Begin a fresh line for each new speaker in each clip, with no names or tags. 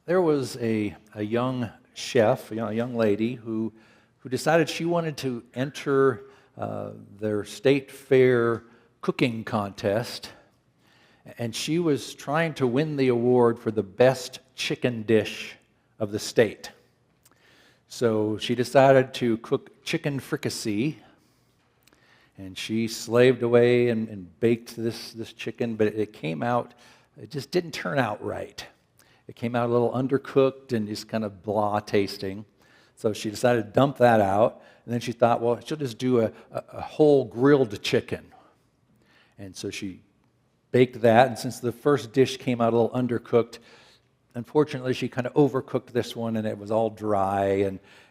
There was a young chef, a young lady who decided she wanted to enter their state fair cooking contest, and she was trying to win the award for the best chicken dish of the state. So she decided to cook chicken fricassee, and she slaved away and baked this chicken, but it came out, it just didn't turn out right. It came out a little undercooked and just kind of blah tasting. So she decided to dump that out, and then she thought, well, she'll just do a whole grilled chicken. And so she baked that, and since the first dish came out a little undercooked, unfortunately she kind of overcooked this one, and it was all dry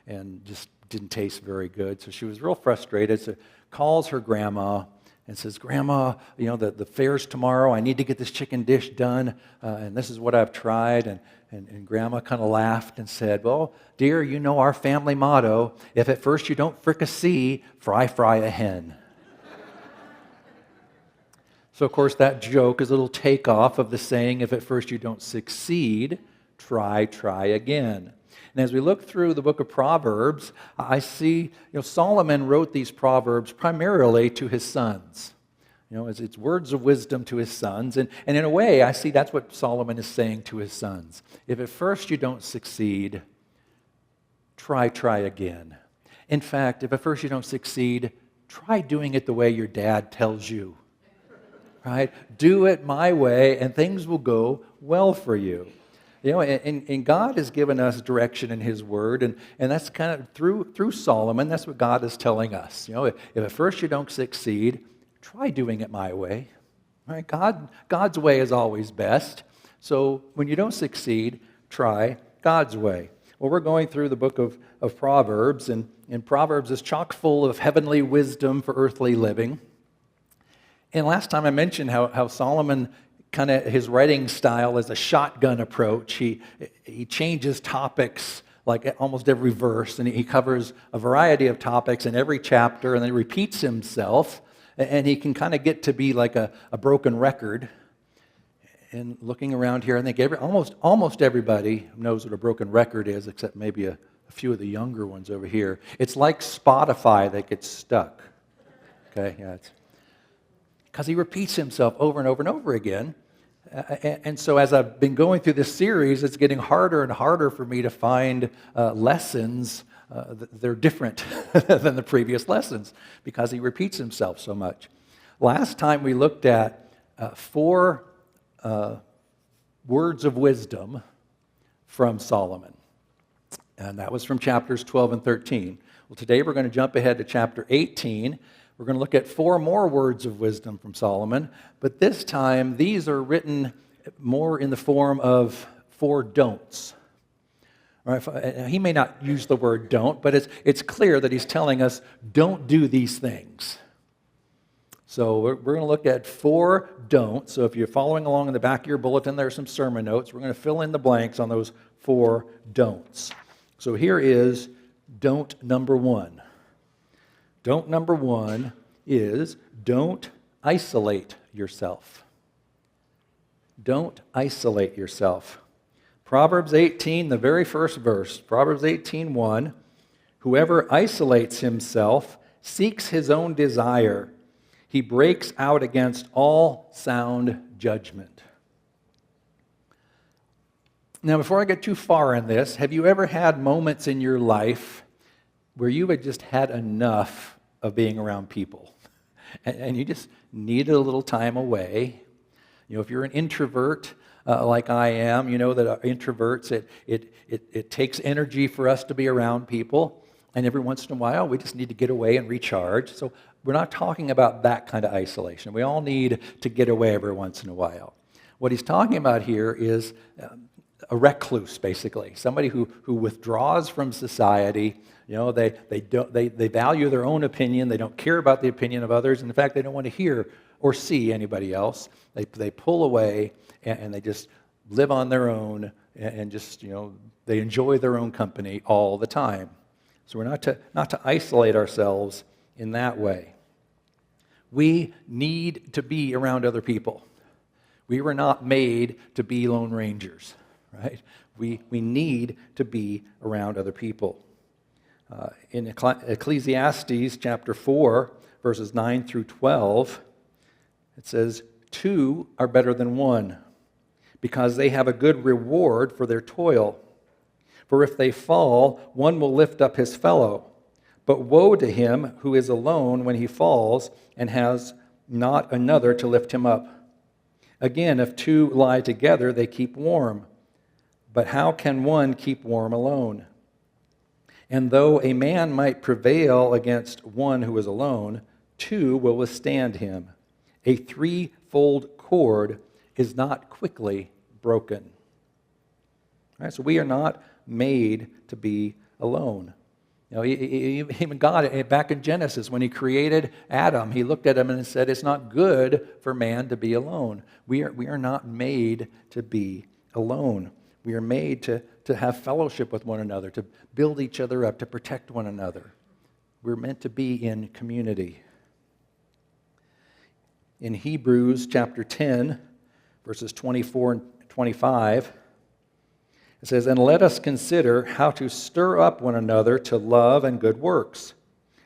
and just didn't taste very good. So she was real frustrated, so calls her grandma and says, Grandma, the fair's tomorrow. I need to get this chicken dish done, and this is what I've tried. And Grandma kind of laughed and said, well, dear, you know our family motto, if at first you don't fricassee, fry a hen. So, of course, that joke is a little takeoff of the saying, if at first you don't succeed, try again. And as we look through the book of Proverbs, I see, Solomon wrote these Proverbs primarily to his sons. It's words of wisdom to his sons. And in a way, I see that's what Solomon is saying to his sons. If at first you don't succeed, try again. In fact, if at first you don't succeed, try doing it the way your dad tells you. Right? Do it my way, and things will go well for you. And God has given us direction in His Word, and that's kind of through Solomon, that's what God is telling us. If at first you don't succeed, try doing it my way. Right? God's way is always best. So when you don't succeed, try God's way. Well, we're going through the book of Proverbs, and Proverbs is chock full of heavenly wisdom for earthly living. And last time I mentioned how Solomon, kind of his writing style is a shotgun approach. He changes topics like almost every verse, and he covers a variety of topics in every chapter, and then he repeats himself, and he can kind of get to be like a broken record. And looking around here, I think almost everybody knows what a broken record is, except maybe a few of the younger ones over here. It's like Spotify that gets stuck. Okay, yeah, it's because he repeats himself over and over and over again. And so as I've been going through this series, it's getting harder and harder for me to find lessons that are different than the previous lessons because he repeats himself so much. Last time we looked at 4 words of wisdom from Solomon. And that was from chapters 12 and 13. Well, today we're going to jump ahead to chapter 18. We're going to look at 4 more words of wisdom from Solomon, but this time these are written more in the form of 4 don'ts. All right, he may not use the word don't, but it's clear that he's telling us don't do these things. So we're going to look at 4 don'ts. So if you're following along in the back of your bulletin, there are some sermon notes. We're going to fill in the blanks on those 4 don'ts. So here is don't number 1. Don't number 1 is don't isolate yourself. Don't isolate yourself. Proverbs 18, the very first verse, Proverbs 18:1, whoever isolates himself seeks his own desire. He breaks out against all sound judgment. Now, before I get too far in this, have you ever had moments in your life where you had just had enough of being around people, and you just needed a little time away? If you're an introvert like I am, you know that introverts, it takes energy for us to be around people, and every once in a while we just need to get away and recharge. So we're not talking about that kind of isolation. We all need to get away every once in a while. What he's talking about here is a recluse, basically, somebody who withdraws from society. They value their own opinion. They don't care about the opinion of others. And in fact, they don't want to hear or see anybody else. They pull away and they just live on their own and just, they enjoy their own company all the time. So we're not to isolate ourselves in that way. We need to be around other people. We were not made to be lone rangers, right? We need to be around other people. In Ecclesiastes chapter 4, verses 9 through 12, it says, "Two are better than one, because they have a good reward for their toil. For if they fall, one will lift up his fellow. But woe to him who is alone when he falls and has not another to lift him up. Again, if two lie together, they keep warm. But how can one keep warm alone? And though a man might prevail against one who is alone, two will withstand him. A threefold cord is not quickly broken." All right, so we are not made to be alone. You know, even God, back in Genesis, when he created Adam, he looked at him and said, "It's not good for man to be alone." We are not made to be alone. We are made to have fellowship with one another, to build each other up, to protect one another. We're meant to be in community. In Hebrews chapter 10, verses 24 and 25, it says, "And let us consider how to stir up one another to love and good works,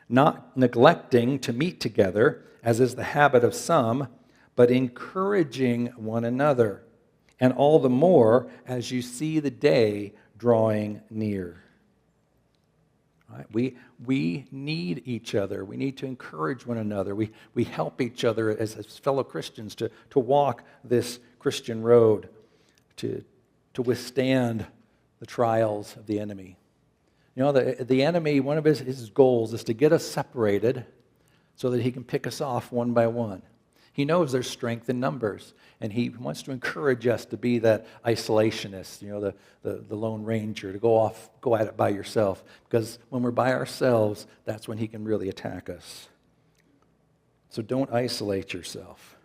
not neglecting to meet together, as is the habit of some, but encouraging one another, and all the more as you see the day drawing near." Right? We need each other. We need to encourage one another. We help each other as fellow Christians to walk this Christian road, to withstand the trials of the enemy. You know, the enemy, one of his goals is to get us separated so that he can pick us off one by one. He knows there's strength in numbers, and he wants to encourage us to be that isolationist, you know, the Lone Ranger, to go at it by yourself. Because when we're by ourselves, that's when he can really attack us. So don't isolate yourself.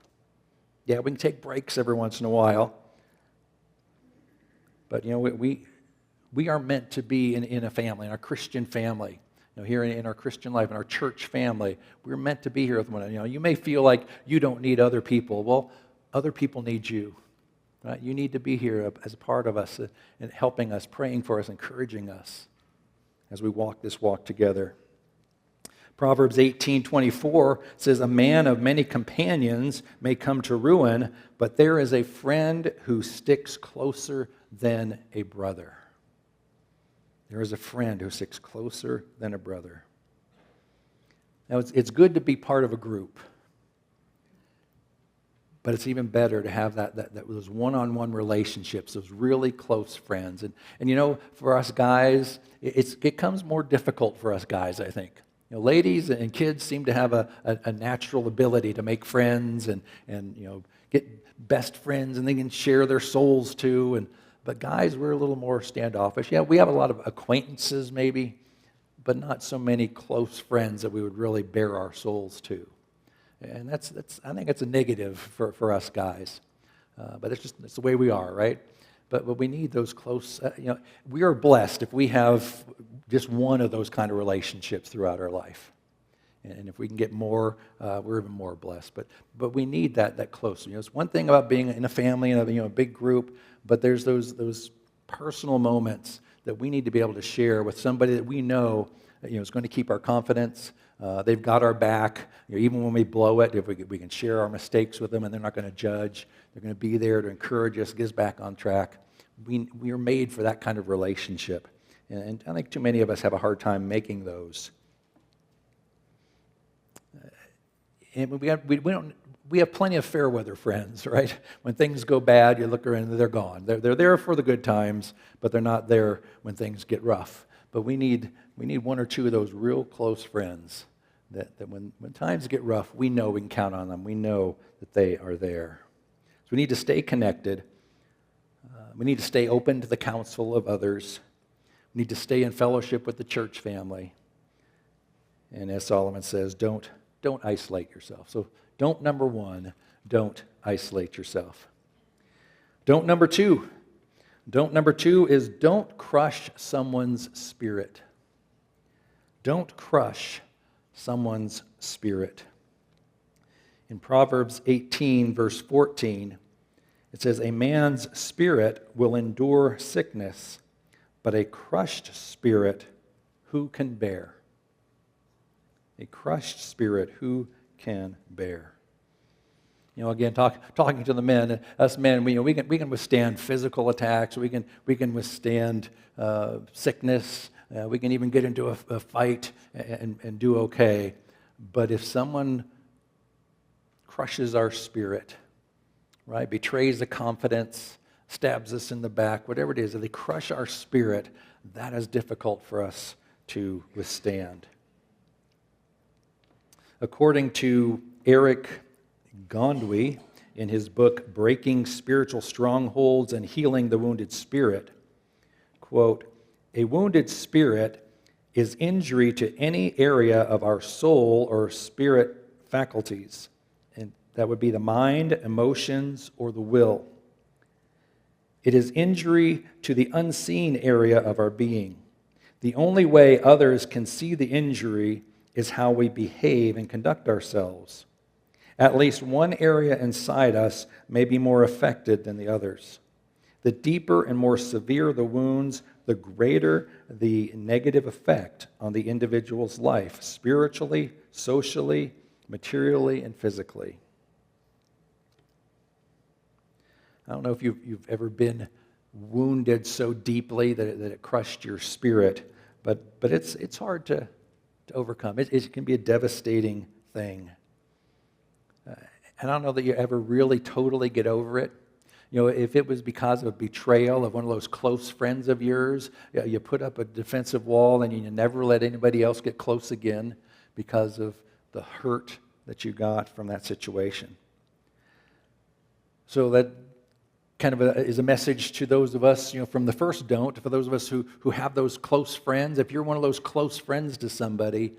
Yeah, we can take breaks every once in a while, but you know, we are meant to be in a family, in our Christian family. You know, here in our Christian life, in our church family, we're meant to be here with one another. You know, you may feel like you don't need other people. Well, other people need you. Right? You need to be here as a part of us and helping us, praying for us, encouraging us as we walk this walk together. Proverbs 18:24 says, "A man of many companions may come to ruin, but there is a friend who sticks closer than a brother." There is a friend who sticks closer than a brother. Now, it's good to be part of a group, but it's even better to have those one-on-one relationships, those really close friends. And you know, for us guys, it comes more difficult for us guys, I think. You know, ladies and kids seem to have a natural ability to make friends and you know, get best friends, and they can share their souls too. But guys, we're a little more standoffish. Yeah, we have a lot of acquaintances maybe, but not so many close friends that we would really bare our souls to. And that's I think it's a negative for us guys. But it's the way we are, right? But we need those close, you know, we are blessed if we have just one of those kind of relationships throughout our life. And if we can get more, we're even more blessed. But we need that close. You know, it's one thing about being in a family and a big group, but there's those personal moments that we need to be able to share with somebody that we know, is going to keep our confidence. They've got our back. You know, even when we blow it, if we can share our mistakes with them, and they're not going to judge. They're going to be there to encourage us, get us back on track. We are made for that kind of relationship, and I think too many of us have a hard time making those. And we have plenty of fair weather friends, right? When things go bad, you look around and they're gone. They're there for the good times, but they're not there when things get rough. But we need one or two of those real close friends that when times get rough, we know we can count on them. We know that they are there. So we need to stay connected. We need to stay open to the counsel of others. We need to stay in fellowship with the church family. And as Solomon says, don't isolate yourself. So number one, don't isolate yourself. Number two is don't crush someone's spirit. Don't crush someone's spirit. In Proverbs 18, verse 14, It says, a man's spirit will endure sickness, but a crushed spirit who can bear? A crushed spirit who can bear? Again, talking to the men, us men, we can withstand physical attacks. We can withstand sickness. We can even get into a fight and do okay. But if someone crushes our spirit, right, betrays the confidence, stabs us in the back, whatever it is, if they crush our spirit, that is difficult for us to withstand. According to Eric Gondwy, in his book, Breaking Spiritual Strongholds and Healing the Wounded Spirit, quote, a wounded spirit is injury to any area of our soul or spirit faculties. And that would be the mind, emotions, or the will. It is injury to the unseen area of our being. The only way others can see the injury is how we behave and conduct ourselves. At least one area inside us may be more affected than the others. The deeper and more severe the wounds, the greater the negative effect on the individual's life, spiritually, socially, materially, and physically. I don't know if you've ever been wounded so deeply that it crushed your spirit, but it's hard to overcome. It can be a devastating thing. And I don't know that you ever really totally get over it. If it was because of a betrayal of one of those close friends of yours, you put up a defensive wall and you never let anybody else get close again because of the hurt that you got from that situation. So that kind of is a message to those of us, from the first don't, for those of us who have those close friends. If you're one of those close friends to somebody,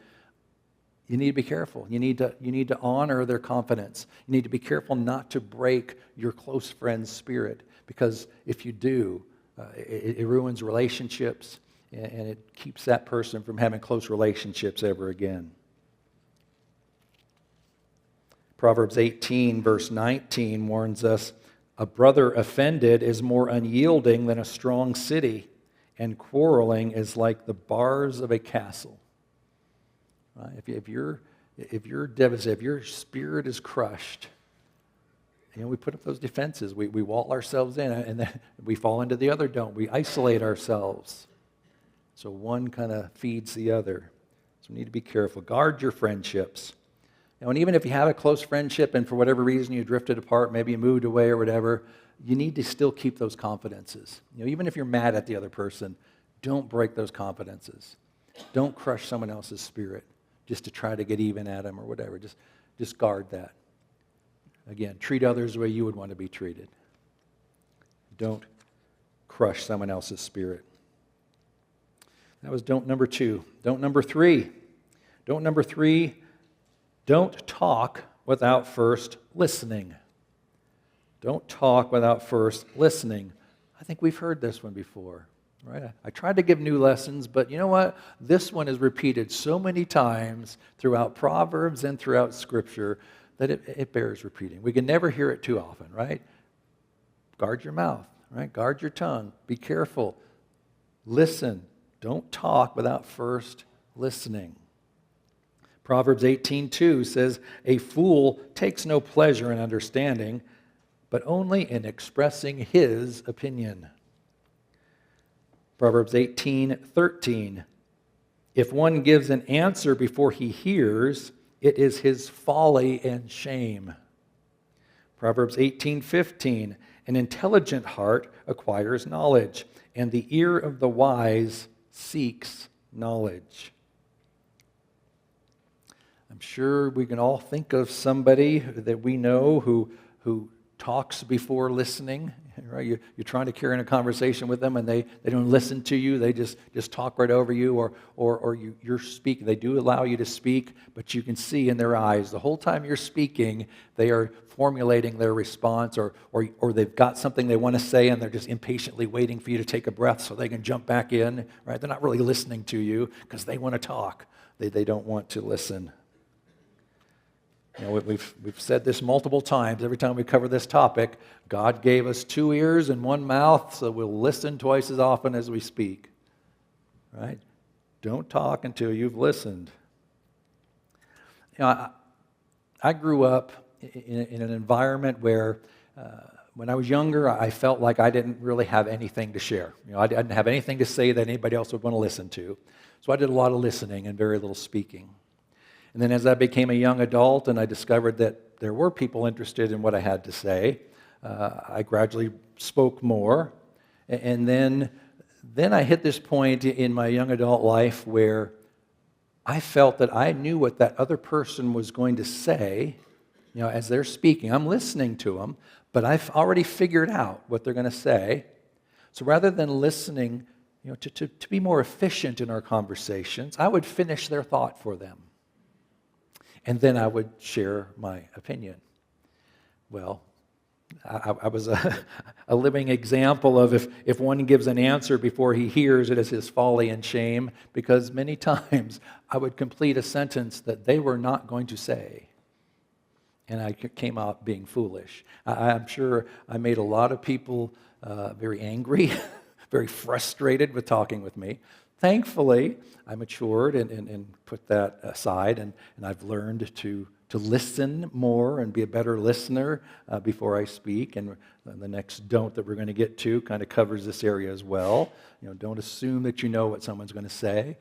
you need to be careful. You need to honor their confidence. You need to be careful not to break your close friend's spirit, because if you do, it ruins relationships, and it keeps that person from having close relationships ever again. Proverbs 18, verse 19 warns us, a brother offended is more unyielding than a strong city, and quarreling is like the bars of a castle. Right? If you're devastated, if your spirit is crushed, we put up those defenses. We wall ourselves in, and then we fall into the other don't. We isolate ourselves. So one kind of feeds the other. So we need to be careful. Guard your friendships. And even if you have a close friendship and for whatever reason you drifted apart, maybe you moved away or whatever, you need to still keep those confidences. Even if you're mad at the other person, don't break those confidences. Don't crush someone else's spirit just to try to get even at them or whatever. Just guard that. Again, treat others the way you would want to be treated. Don't crush someone else's spirit. That was don't number 2. Don't number 3. Don't number 3, don't talk without first listening. Don't talk without first listening. I think we've heard this one before. Right? I tried to give new lessons, but you know what? This one is repeated so many times throughout Proverbs and throughout Scripture that it bears repeating. We can never hear it too often, right? Guard your mouth, right? Guard your tongue. Be careful. Listen. Don't talk without first listening. Proverbs 18:2 says, a fool takes no pleasure in understanding, but only in expressing his opinion. Proverbs 18:13, if one gives an answer before he hears, it is his folly and shame. Proverbs 18:15, an intelligent heart acquires knowledge, and the ear of the wise seeks knowledge. I'm sure we can all think of somebody that we know who talks before listening. Right? You're trying to carry on a conversation with them and they don't listen to you. They just talk right over you, or you're speaking. They do allow you to speak, but you can see in their eyes the whole time you're speaking, they are formulating their response, or they've got something they want to say and they're just impatiently waiting for you to take a breath so they can jump back in. Right? They're not really listening to you because they want to talk. They don't want to listen. We've said this multiple times. Every time we cover this topic, God gave us 2 ears and 1 mouth, so we'll listen twice as often as we speak. Right? Don't talk until you've listened. I grew up in an environment where when I was younger, I felt like I didn't really have anything to share. I didn't have anything to say that anybody else would want to listen to. So I did a lot of listening and very little speaking. And then as I became a young adult and I discovered that there were people interested in what I had to say, I gradually spoke more. And then I hit this point in my young adult life where I felt that I knew what that other person was going to say, as they're speaking. I'm listening to them, but I've already figured out what they're going to say. So rather than listening, to be more efficient in our conversations, I would finish their thought for them. And then I would share my opinion. Well, I was a living example of if one gives an answer before he hears it as his folly and shame, because many times I would complete a sentence that they were not going to say. And I came out being foolish. I'm sure I made a lot of people very angry, very frustrated with talking with me. Thankfully, I matured and put that aside, and I've learned to listen more and be a better listener before I speak. And the next don't that we're going to get to kind of covers this area as well. Don't assume that you know what someone's going to say.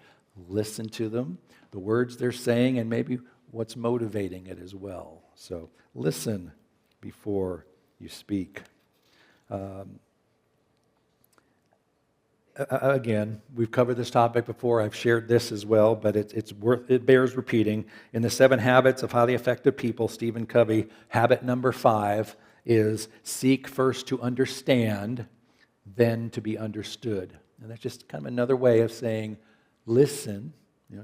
Listen to them, the words they're saying, and maybe what's motivating it as well. So listen before you speak. Again, we've covered this topic before. I've shared this as well, but it bears repeating. In the 7 Habits of Highly Effective People, Stephen Covey, habit number 5 is seek first to understand, then to be understood. And that's just kind of another way of saying, listen.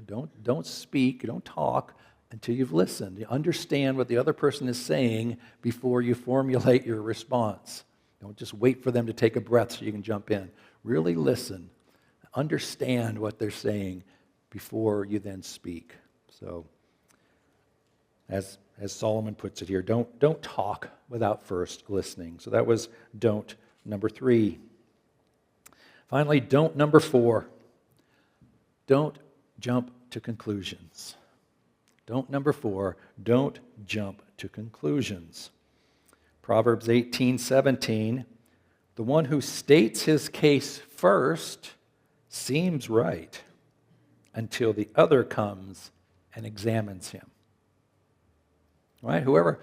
Don't speak, don't talk until you've listened. You understand what the other person is saying before you formulate your response. Don't just wait for them to take a breath so you can jump in. Really listen. Understand what they're saying before you then speak. So, as Solomon puts it here, don't talk without first listening. So that was don't number 3. Finally, don't number 4. Don't jump to conclusions. Don't number 4, don't jump to conclusions. Proverbs 18:17, the one who states his case first seems right until the other comes and examines him. Right? Whoever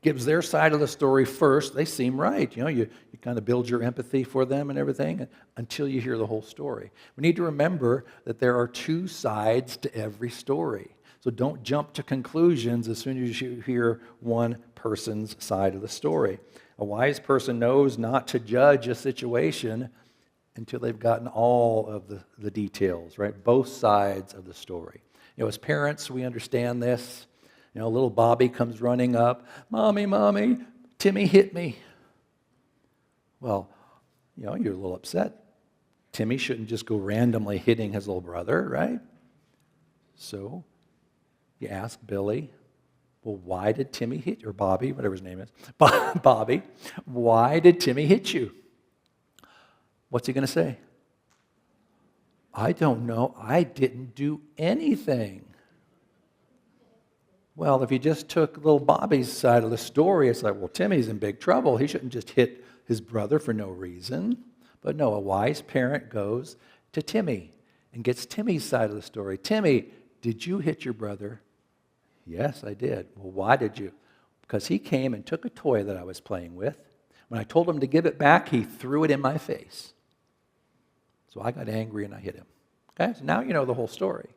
gives their side of the story first, they seem right. You kind of build your empathy for them and everything until you hear the whole story. We need to remember that there are 2 sides to every story. So don't jump to conclusions as soon as you hear one person's side of the story. A wise person knows not to judge a situation until they've gotten all of the details, right? Both sides of the story. As parents, we understand this. Little Bobby comes running up, Mommy, Timmy hit me. Well, you're a little upset. Timmy shouldn't just go randomly hitting his little brother, right? So you ask Billy, well, why did Timmy hit you? Or Bobby, whatever his name is. Bobby, why did Timmy hit you? What's he going to say? I don't know. I didn't do anything. Well, if you just took little Bobby's side of the story, it's like, well, Timmy's in big trouble. He shouldn't just hit his brother for no reason. But no, a wise parent goes to Timmy and gets Timmy's side of the story. Timmy, did you hit your brother? Yes, I did. Well, why did you? Because he came and took a toy that I was playing with. When I told him to give it back, he threw it in my face. So I got angry and I hit him. Okay, so now you know the whole story.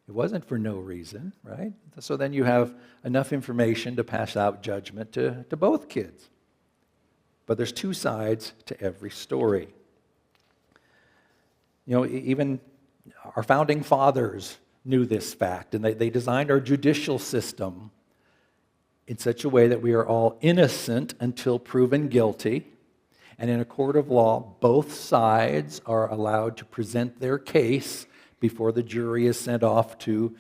It wasn't for no reason, right? So then you have enough information to pass out judgment to both kids. But there's 2 sides to every story. Even our founding fathers knew this fact, and they designed our judicial system in such a way that we are all innocent until proven guilty. And in a court of law, both sides are allowed to present their case before the jury is sent off to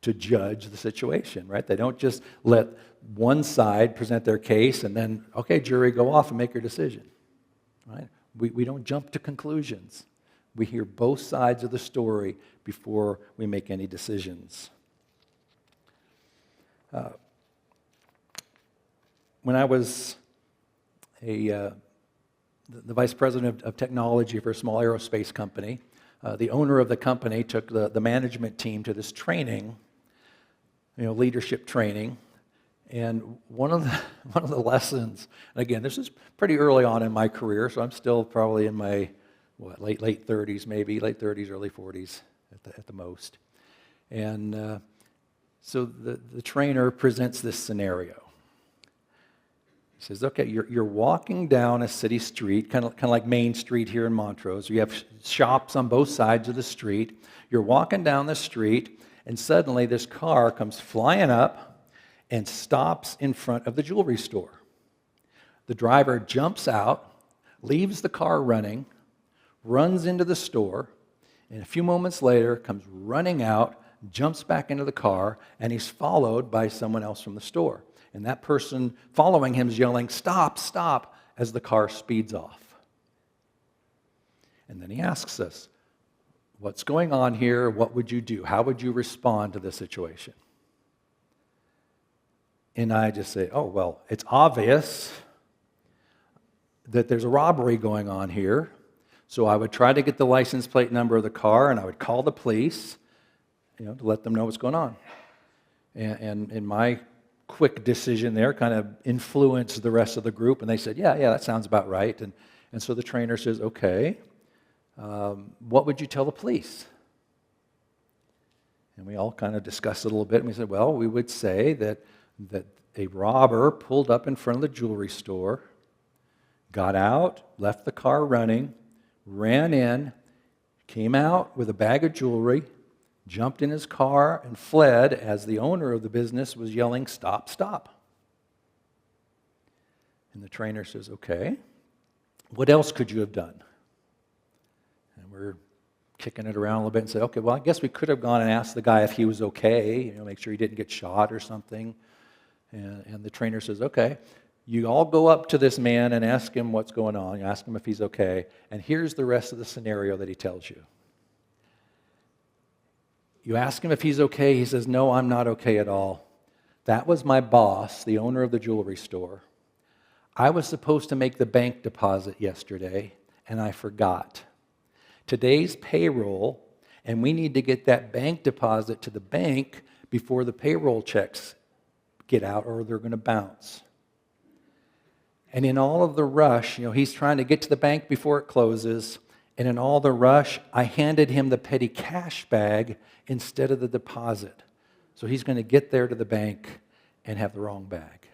to judge the situation, right? They don't just let one side present their case and then, okay, jury, go off and make your decision, right? We don't jump to conclusions. We hear both sides of the story before we make any decisions. When I was the vice president of technology for a small aerospace company, the owner of the company took the management team to this training, leadership training. And one of the lessons, and again, this is pretty early on in my career, so I'm still probably in my late 30s, maybe late 30s, early 40s at the most. And so the trainer presents this scenario. He says, okay, you're walking down a city street, kind of like Main Street here in Montrose. You have shops on both sides of the street. You're walking down the street, and suddenly this car comes flying up and stops in front of the jewelry store. The driver jumps out, leaves the car running, runs into the store, and a few moments later comes running out, jumps back into the car, and he's followed by someone else from the store. And that person following him is yelling, "Stop, stop," as the car speeds off. And then he asks us, what's going on here? What would you do? How would you respond to this situation? And I just say, oh, well, it's obvious that there's a robbery going on here. So I would try to get the license plate number of the car, and I would call the police, to let them know what's going on. And my quick decision there kind of influenced the rest of the group, and they said, yeah, that sounds about right. And so the trainer says, okay, what would you tell the police? And we all kind of discussed it a little bit, and we said, well, we would say that a robber pulled up in front of the jewelry store, got out, left the car running, ran in, came out with a bag of jewelry, jumped in his car, and fled as the owner of the business was yelling, "Stop, stop." And the trainer says, okay, what else could you have done? And we're kicking it around a little bit and said, okay, well, I guess we could have gone and asked the guy if he was okay, make sure he didn't get shot or something. And the trainer says, okay, you all go up to this man and ask him what's going on. You ask him if he's okay. And here's the rest of the scenario that he tells you. You ask him if he's okay. He says, no, I'm not okay at all. That was my boss, the owner of the jewelry store. I was supposed to make the bank deposit yesterday, and I forgot. Today's payroll, and we need to get that bank deposit to the bank before the payroll checks get out, or they're going to bounce. And in all of the rush, he's trying to get to the bank before it closes, and in all the rush, I handed him the petty cash bag instead of the deposit. So he's going to get there to the bank and have the wrong bag.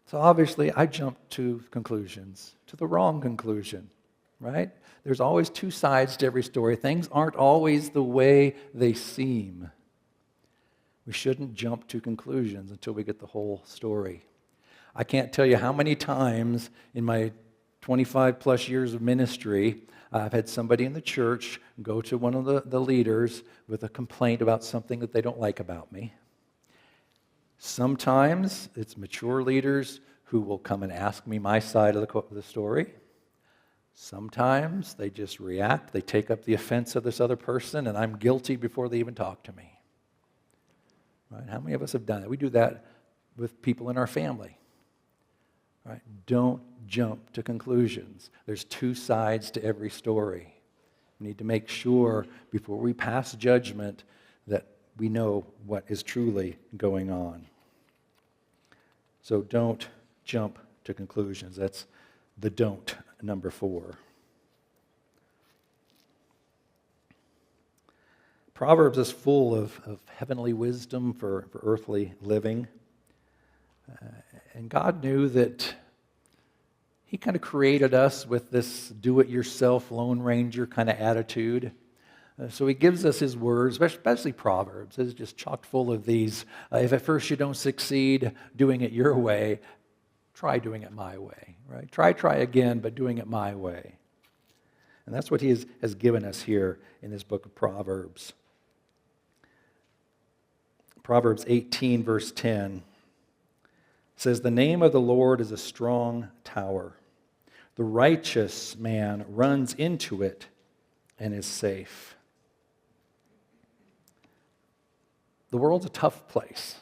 So obviously, I jumped to conclusions, to the wrong conclusion, right? There's always two sides to every story. Things aren't always the way they seem. We shouldn't jump to conclusions until we get the whole story. I can't tell you how many times in my 25 plus years of ministry, I've had somebody in the church go to one of the leaders with a complaint about something that they don't like about me. Sometimes it's mature leaders who will come and ask me my side of the story. Sometimes they just react, they take up the offense of this other person, and I'm guilty before they even talk to me. Right? How many of us have done that? We do that with people in our family. Right? Don't jump to conclusions. There's two sides to every story. We need to make sure before we pass judgment that we know what is truly going on. So don't jump to conclusions. That's the don't, number 4. Proverbs is full of heavenly wisdom for earthly living. And God knew that He kind of created us with this do-it-yourself, Lone Ranger kind of attitude. So He gives us His words, especially Proverbs. It's just chock full of these. If at first you don't succeed doing it your way, try doing it my way. Right? Try again, but doing it my way. And that's what He has given us here in this book of Proverbs. Proverbs 18, verse 10 says, "The name of the Lord is a strong tower. The righteous man runs into it and is safe." The world's a tough place.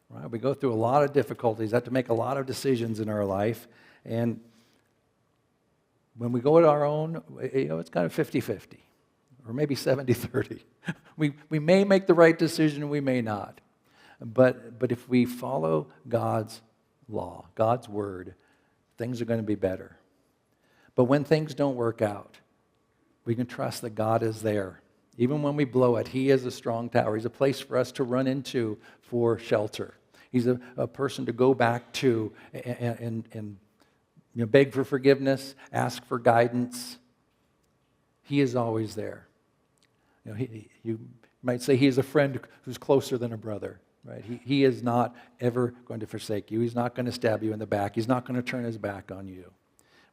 Right? We go through a lot of difficulties, have to make a lot of decisions in our life. And when we go it our own, it's kind of 50-50, or maybe 70-30. We may make the right decision and we may not. But if we follow God's law, God's word, things are going to be better. But when things don't work out, we can trust that God is there. Even when we blow it, He is a strong tower. He's a place for us to run into for shelter. He's a person to go back to and beg for forgiveness, ask for guidance. He is always there. You might say He is a friend who's closer than a brother. Right? He is not ever going to forsake you. He's not going to stab you in the back. He's not going to turn His back on you.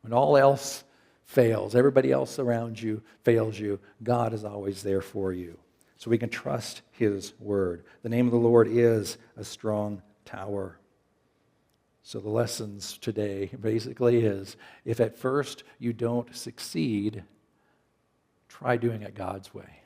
When all else fails, everybody else around you fails you, God is always there for you. So we can trust His word. The name of the Lord is a strong tower. So the lessons today basically is, if at first you don't succeed, try doing it God's way.